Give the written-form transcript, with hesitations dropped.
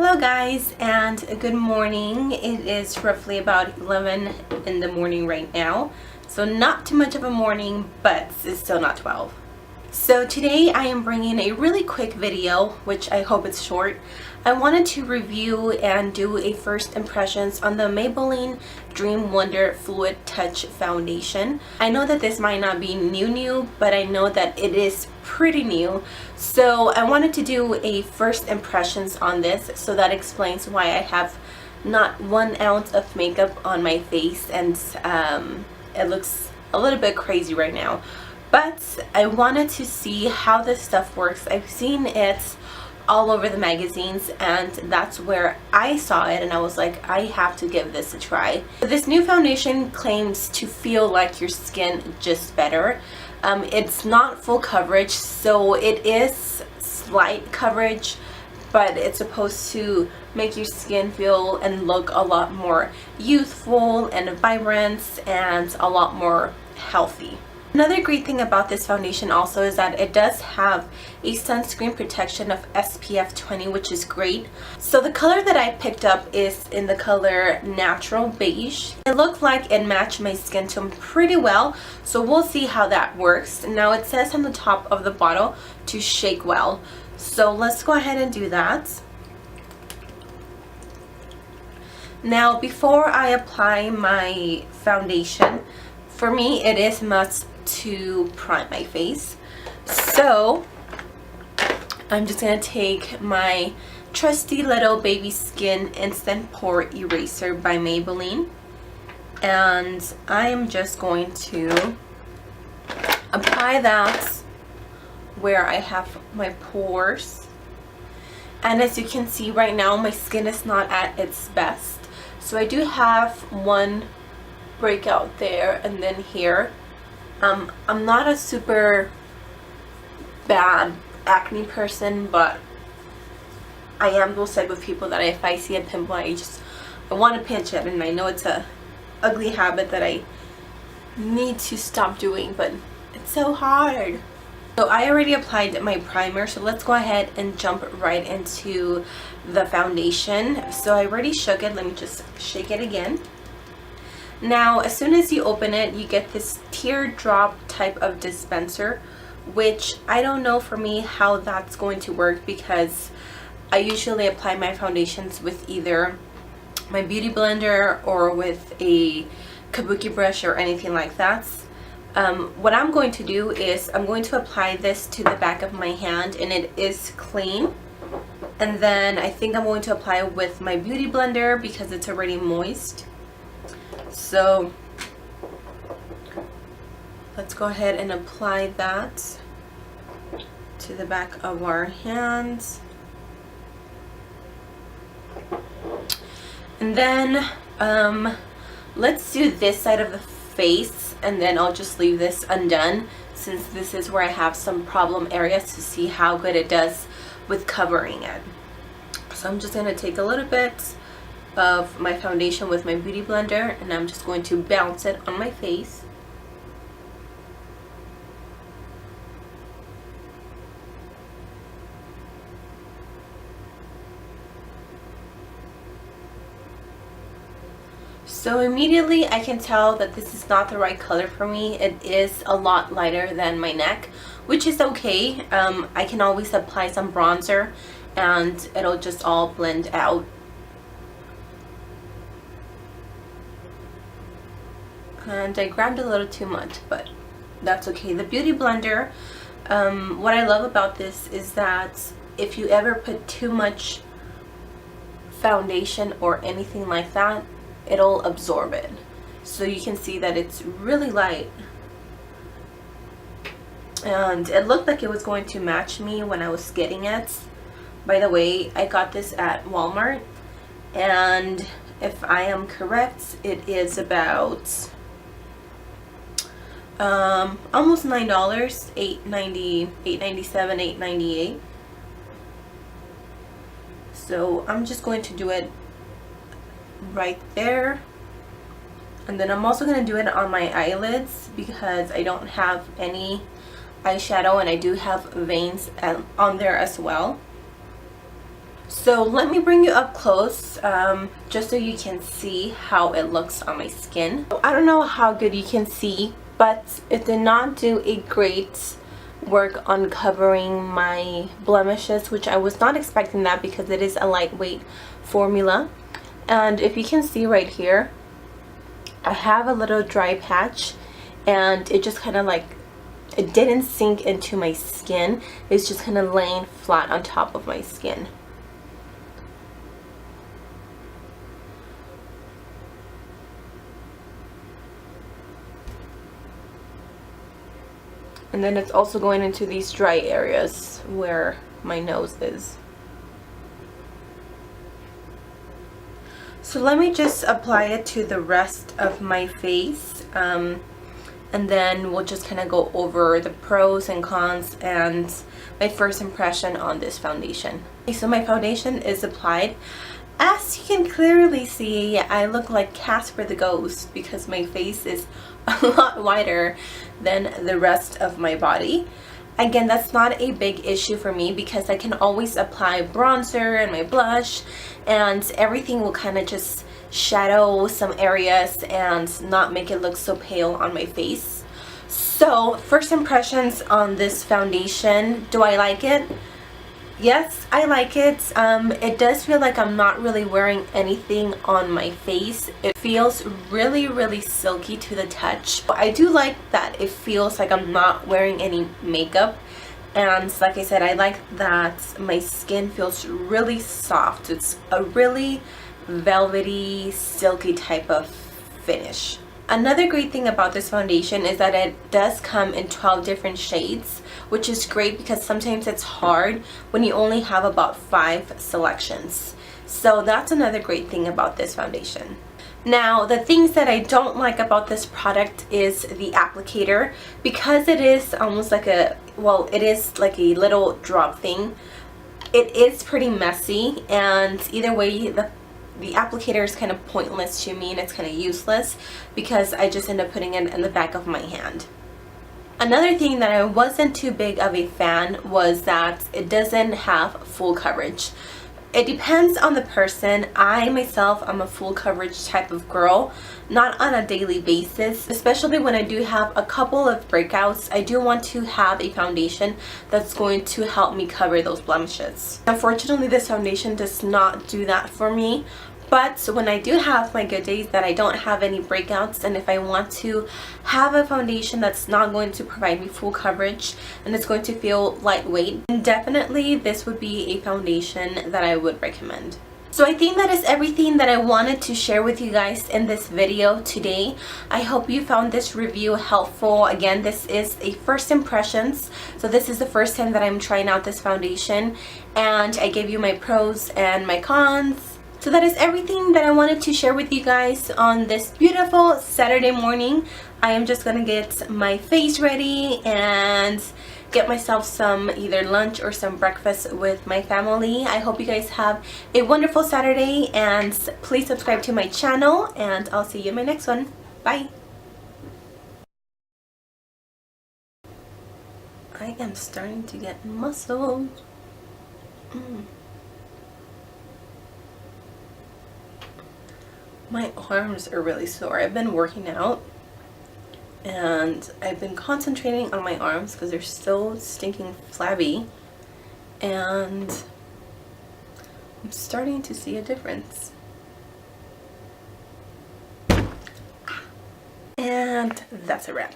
Hello guys, and good morning. It is roughly about 11 in the morning right now, so not too much of a morning, but it's still not 12. So today I am bringing a really quick video, which I hope it's short. I wanted to review and do a first impressions on the Maybelline Dream Wonder Fluid Touch Foundation. I know that this might not be new, but I know that it is pretty new. So I wanted to do a first impressions on this, so that explains why I have not 1 ounce of makeup on my face, and it looks a little bit crazy right now. But I wanted to see how this stuff works. I've seen it all over the magazines, and that's where I saw it, and I was like, I have to give this a try. This new foundation claims to feel like your skin just better. It's not full coverage, so it is slight coverage, but it's supposed to make your skin feel and look a lot more youthful and vibrant and a lot more healthy. Another great thing about this foundation also is that it does have a sunscreen protection of SPF 20, which is great. So the color that I picked up is in the color Natural Beige. It looked like it matched my skin tone pretty well, so we'll see how that works. Now it says on the top of the bottle to shake well, so let's go ahead and do that. Now before I apply my foundation, for me it is must to prime my face, so I'm just gonna take my trusty little baby skin instant pore eraser by Maybelline, and I am just going to apply that where I have my pores. And as you can see right now, my skin is not at its best, so I do have one breakout there and then here. I'm not a super bad acne person, but I am those type of people that if I see a pimple, I want to pinch it, and I know it's a ugly habit that I need to stop doing, but it's so hard. So I already applied my primer, so let's go ahead and jump right into the foundation. So I already shook it. Let me just shake it again. Now as soon as you open it, you get this teardrop type of dispenser, which I don't know for me how that's going to work, because I usually apply my foundations with either my beauty blender or with a kabuki brush or anything like that. What I'm going to do is I'm going to apply this to the back of my hand, and it is clean, and then I think I'm going to apply it with my beauty blender because it's already moist. So let's go ahead and apply that to the back of our hands. And then let's do this side of the face, and then I'll just leave this undone, since this is where I have some problem areas, to see how good it does with covering it. So I'm just going to take a little bit of my foundation with my beauty blender, and I'm just going to bounce it on my face. So immediately I can tell that this is not the right color for me. It is a lot lighter than my neck, which is okay. I can always apply some bronzer and it'll just all blend out. And I grabbed a little too much, but that's okay. The beauty blender, what I love about this is that if you ever put too much foundation or anything like that, it'll absorb it. So you can see that it's really light, and it looked like it was going to match me when I was getting it. By the way, I got this at Walmart, and if I am correct, it is about almost $9, $8.90, $8.97, $8.98. So I'm just going to do it right there, and then I'm also going to do it on my eyelids because I don't have any eyeshadow, and I do have veins on there as well. So let me bring you up close, just so you can see how it looks on my skin. I don't know how good you can see, but it did not do a great work on covering my blemishes, which I was not expecting that because it is a lightweight formula. And if you can see right here, I have a little dry patch, and it just kind of like, it didn't sink into my skin. It's just kind of laying flat on top of my skin. And then it's also going into these dry areas where my nose is. So let me just apply it to the rest of my face, and then we'll just kind of go over the pros and cons and my first impression on this foundation. Okay, so my foundation is applied. As you can clearly see, I look like Casper the Ghost because my face is a lot wider than the rest of my body. Again, that's not a big issue for me because I can always apply bronzer and my blush, and everything will kind of just shadow some areas and not make it look so pale on my face. So, first impressions on this foundation. Do I like it? Yes, I like it. It does feel like I'm not really wearing anything on my face. It feels really, really silky to the touch. I do like that it feels like I'm not wearing any makeup. And like I said, I like that my skin feels really soft. It's a really velvety, silky type of finish. Another great thing about this foundation is that it does come in 12 different shades, which is great because sometimes it's hard when you only have about 5 selections. So that's another great thing about this foundation. Now, the things that I don't like about this product is the applicator, because it is almost like a, well, it is like a little drop thing. It is pretty messy, and either way, the applicator is kind of pointless to me, and it's kind of useless because I just end up putting it in the back of my hand. Another thing that I wasn't too big of a fan was that it doesn't have full coverage. It depends on the person. I myself am a full coverage type of girl, not on a daily basis, especially when I do have a couple of breakouts. I do want to have a foundation that's going to help me cover those blemishes. Unfortunately, this foundation does not do that for me. But when I do have my good days that I don't have any breakouts, and if I want to have a foundation that's not going to provide me full coverage and it's going to feel lightweight, then definitely this would be a foundation that I would recommend. So I think that is everything that I wanted to share with you guys in this video today. I hope you found this review helpful. Again, this is a first impressions, so this is the first time that I'm trying out this foundation, and I gave you my pros and my cons. So that is everything that I wanted to share with you guys on this beautiful Saturday morning. I am just gonna get my face ready and get myself some either lunch or some breakfast with my family. I hope you guys have a wonderful Saturday, and please subscribe to my channel, and I'll see you in my next one. Bye! I am starting to get muscles. My arms are really sore. I've been working out and I've been concentrating on my arms because they're so stinking flabby, and I'm starting to see a difference. And that's a wrap.